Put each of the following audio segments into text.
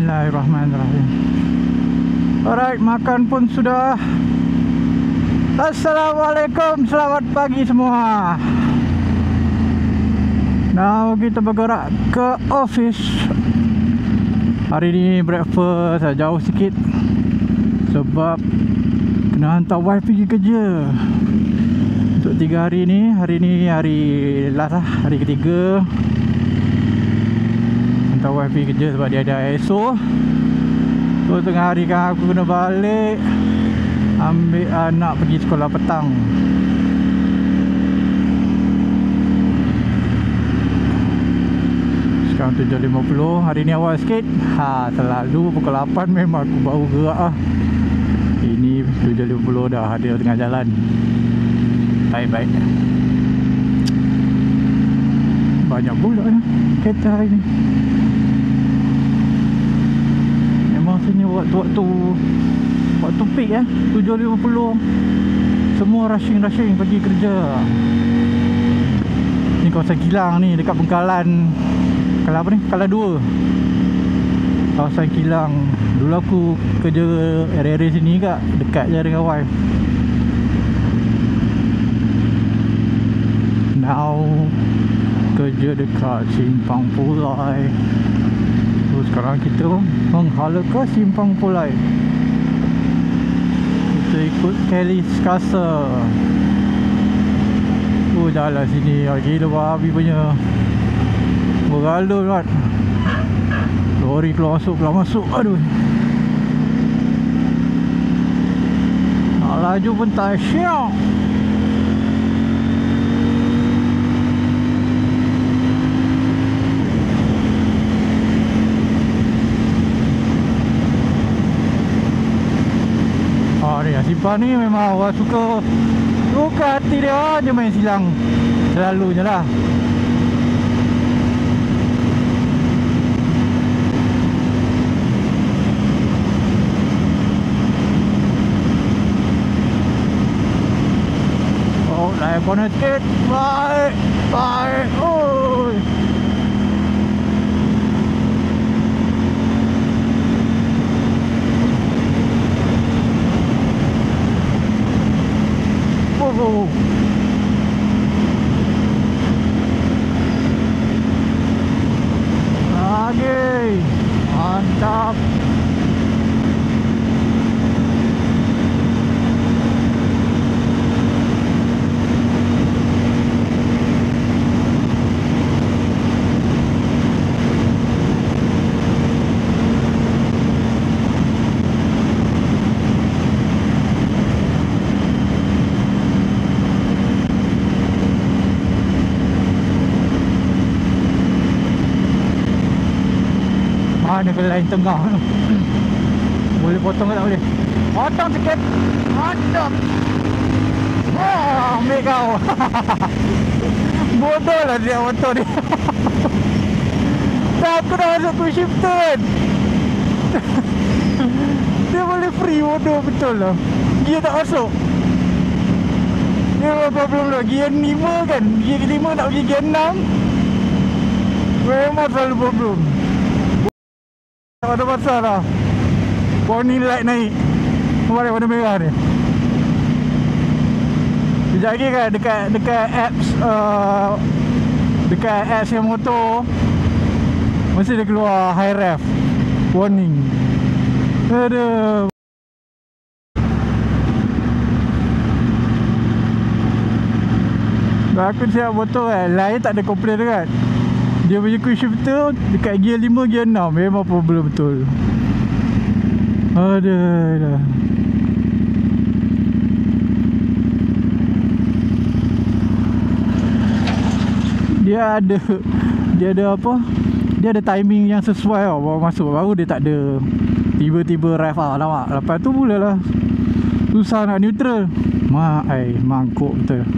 Bismillahirrahmanirrahim. Alright, makan pun sudah. Assalamualaikum, selamat pagi semua. Now kita bergerak ke office. Hari ni breakfast jauh sikit sebab kena hantar wife pergi kerja untuk 3 hari ni. Hari ni hari last lah, hari ketiga. Hantar wife pergi kerja sebab dia ada ISO. So tengah hari kan aku kena balik ambil anak pergi sekolah petang. Sekarang 7.50. Hari ni awal sikit. Selalu pukul 8 memang aku baru gerak lah. Ini 7.50 dah ada tengah jalan. Baik-baik. Banyak pula kereta hari ni. Memang sini waktu peak 7.50. Semua rushing pergi kerja. Ni kawasan kilang ni, dekat Bengkalan. Kalau apa ni? Kalah 2. Kawasan kilang. Dulu aku kerja area-area sini kat, dekat je dengan wife. Now kerja dekat Simpang Pulai. So sekarang kita menghala ke Simpang Pulai. Kita ikut Kelly's Castle. Oh, jalan sini gila babi punya. Bergalur kan. Lori keluar masuk. Aduh. Nak laju pun tak syok. Simpang ni memang orang suka hati dia main silang. Selalunya lah. Oh, naik bonnet sikit. Baik. Oi. Lagi mantap. Mana ke lain tengah tu. Boleh potong ke tak boleh? Potong sikit. Mantap. Ambil kau. Bodoh lah dia motor ni. Tak, aku dah masuk quick shifter kan. Dia boleh free, bodoh betul lah. Gear tak masuk. Dia apa problem lah. Gear 5 kan. Gear 5 nak pergi gear 6. Memang selalu problem. Tak ada pasal lah. Warning light naik. Kemarin warna merah ni. Sekejap lagi kan dekat apps dekat apps yang motor mesti dia keluar high ref warning. Aduh. Aku siap motor kan, lain tak ada komplain kan. Dia punya quick shifter dekat gear 5, gear 6 memang problem betul. Aduh. Dia ada apa? Dia ada timing yang sesuai tau. Baru masuk, baru dia tak ada tiba-tiba rev lah, nampak. Lepas tu mulalah susah nak neutral. Mangkuk betul.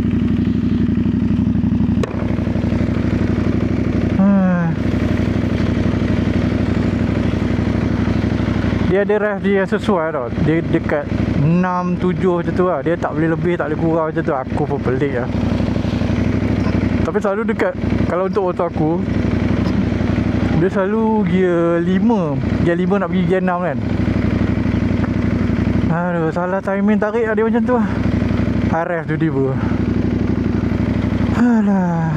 Dia ada rev dia sesuai tau. Dia dekat 6, 7 macam tu lah. Dia tak boleh lebih, tak boleh kurang macam tu. Aku pun pelik lah. Tapi selalu dekat, kalau untuk motor aku Dia selalu gear 5. Gear 5 nak pergi gear 6 kan. Aduh, salah timing tarik dia macam tu lah. RF tu tiba. Alah.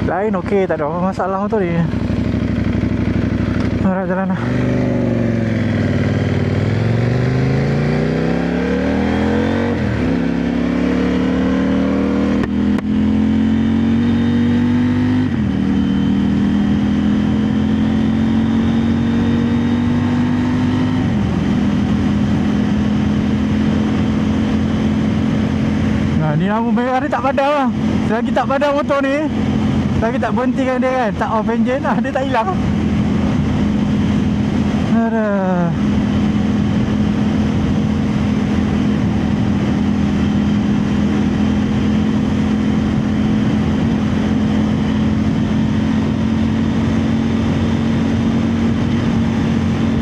Lain okey, tak ada apa masalah motor ni. Alright, jalan lah. Ni lampu merah dia tak padam lah. Selagi tak padam motor ni, selagi tak berhentikan dia kan, tak off engine lah, dia tak hilang. Aduh.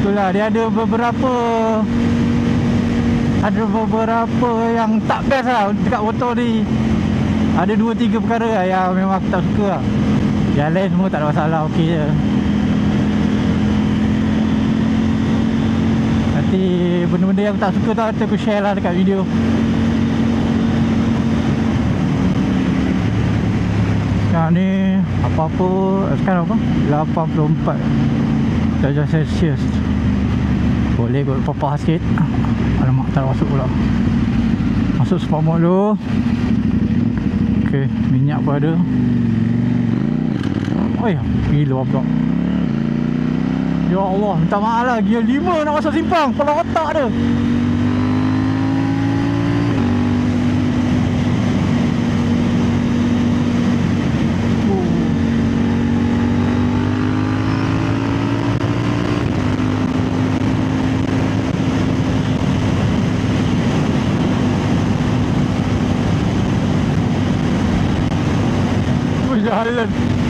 Itulah, dia ada beberapa yang tak best lah dekat motor ni. Ada 2-3 perkara lah yang memang aku tak suka lah. Yang lain semua tak ada masalah, okey je. Nanti benda-benda yang tak suka tu nanti aku share lah dekat video. Sekarang ni apa-apa, sekarang apa? 84 darjah Celsius. Boleh kot papah sikit. Alamak, tak masuk pula. Masuk sport mode dulu. Ok, minyak pun ada. Oi, gila pula. Ya Allah, minta maaf lah. Gear 5 nak masuk simpang. Kepala otak dia.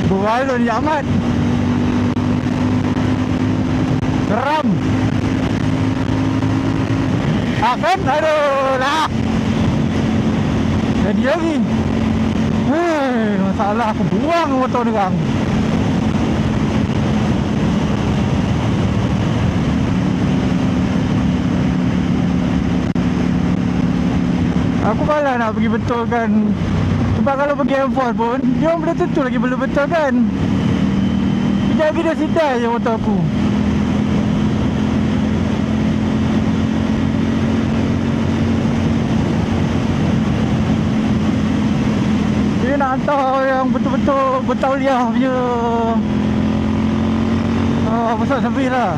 Berbalon je amat. Geram. Kan? Aduh lah. Jadi lagi. Hei, masalah aku buang motor ni kan. Aku malah nak pergi betulkan. Sebab kalau pergi M4 pun, dia orang belum tentu lagi belum betul kan. Sekejap lagi dia sidai je motor aku. Dia nak hantar yang betul-betul bertauliah punya besar sebis lah.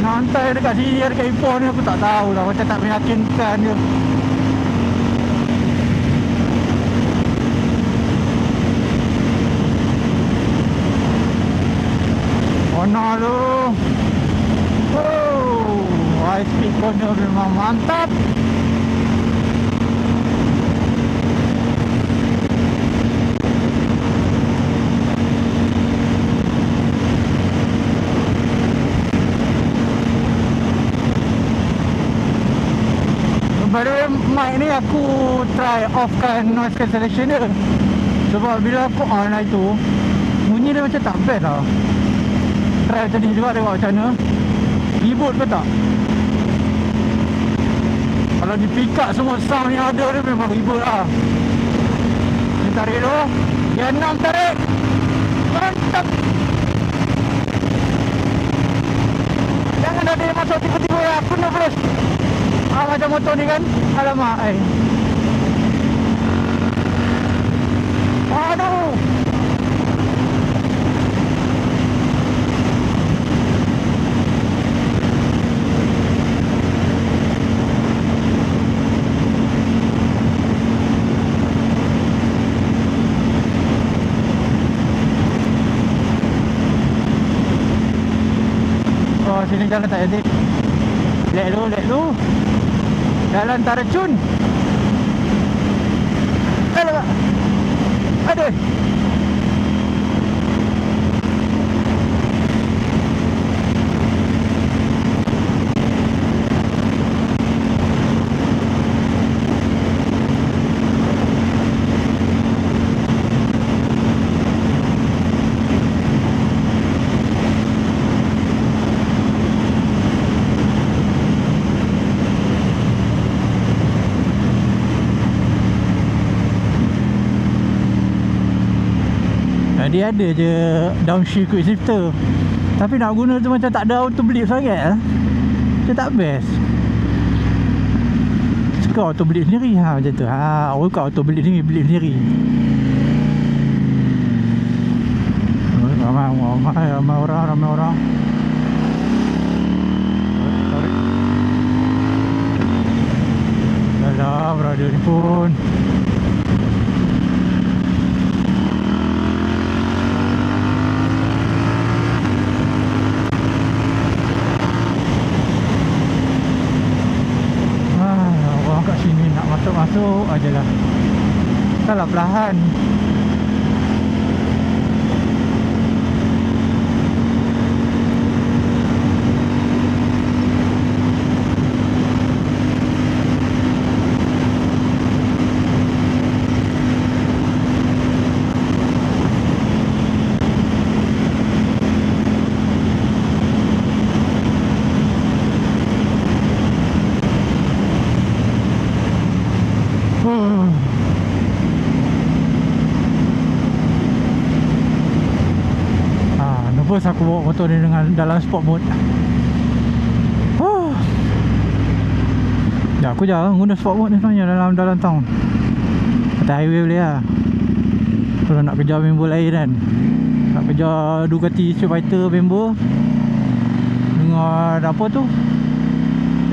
Nak hantar yang dekat sini, dekat impor ni aku tak tahu lah. Macam tak meyakinkan dia. Corner tu. Oh, high speed corner memang mantap. By the way, mic ni aku try offkan noise cancellation dia. Sebab bila aku on lah itu, bunyi dia macam tak best lah. Try macam ni juga, tengok macam mana. Reboot ke tak? Kalau di pick up semua sound yang ada dia memang reboot lah. Ni tarik dulu. Yang 6 tarik. Mantap. Jangan ada yang masuk tiba-tiba ya. Aku nervous. Macam motor ni kan. Alamak. Aduh. Sini jalan tak edit. Let lu. Jalan Taracun. Alamak. Aduh. Dia ada je downshift quick shifter, tapi nak guna tu macam tak ada auto blip sangat. Dia tak best. Suka auto blip sendiri macam tu. Orang kat auto blip sendiri. Ramai orang. Dah berada ni pun. Orang kat sini nak masuk ajalah. Taklah perlahan. Nervous aku bawa motor ni dengan dalam sport mode. Ya, aku jarang guna sport mode ni sebenarnya dalam town. Atas highway boleh lah. Kalau nak kejar member lain kan, nak kejar Ducati Street Fighter member dengan apa tu,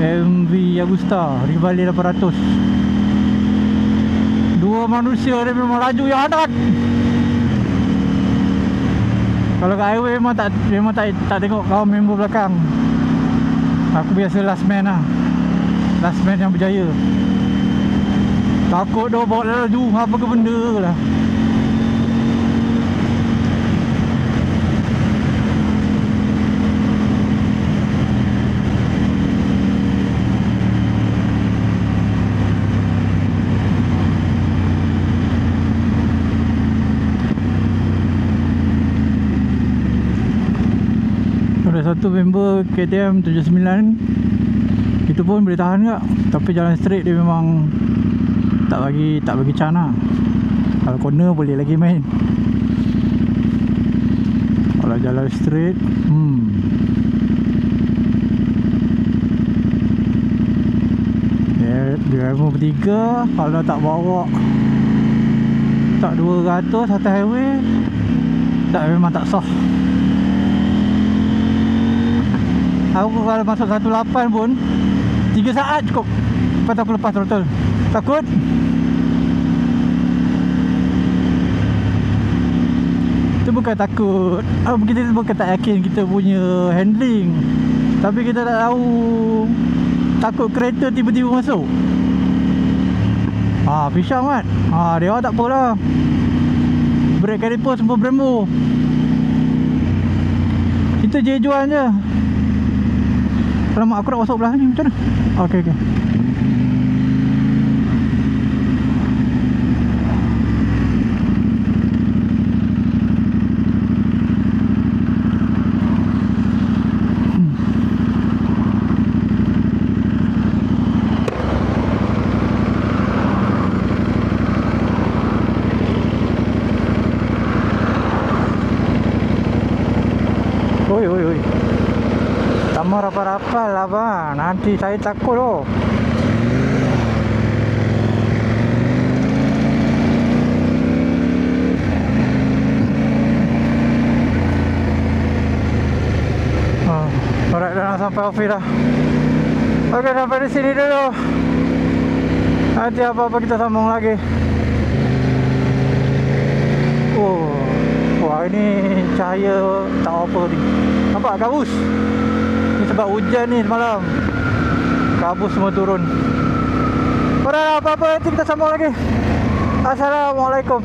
MV Agusta Rivale 800. Dua manusia dia memang laju yang adat. Kalau kat highway memang tak tengok kawan member belakang. Aku biasa last man lah. Last man yang berjaya. Takut dia bawa laju apa ke benda lah. Satu member KTM 79 itu pun boleh tahan tak, tapi jalan straight dia memang tak bagi cana. Kalau corner boleh lagi main. Kalau jalan straight driver bertiga, kalau tak bawa tak 200 atas highway, tak, memang tak sah. Aku kalau masuk 18 pun 3 saat cukup. Lepas aku lepas throttle. Takut. Itu bukan takut. Kita bukan tak yakin kita punya handling, tapi kita tak tahu. Takut kereta tiba-tiba masuk. Pisang kan. Dia tak apalah. Brake caliper semua Brembo. Kita jejuan je. Alamak, aku nak masuk belah ni macam mana? Okey. Oi. Tak mau rapal-rapal lah bang. Nanti saya takut loh. Alright, dah nak sampai office dah. Okey, sampai di sini dulu. Nanti apa-apa kita sambung lagi. Wah, ini cahaya tak apa ni. Nampak kabus? Ni sebab hujan ni semalam. Kabus semua turun. Alright, apa-apa nanti kita sambung lagi. Assalamualaikum.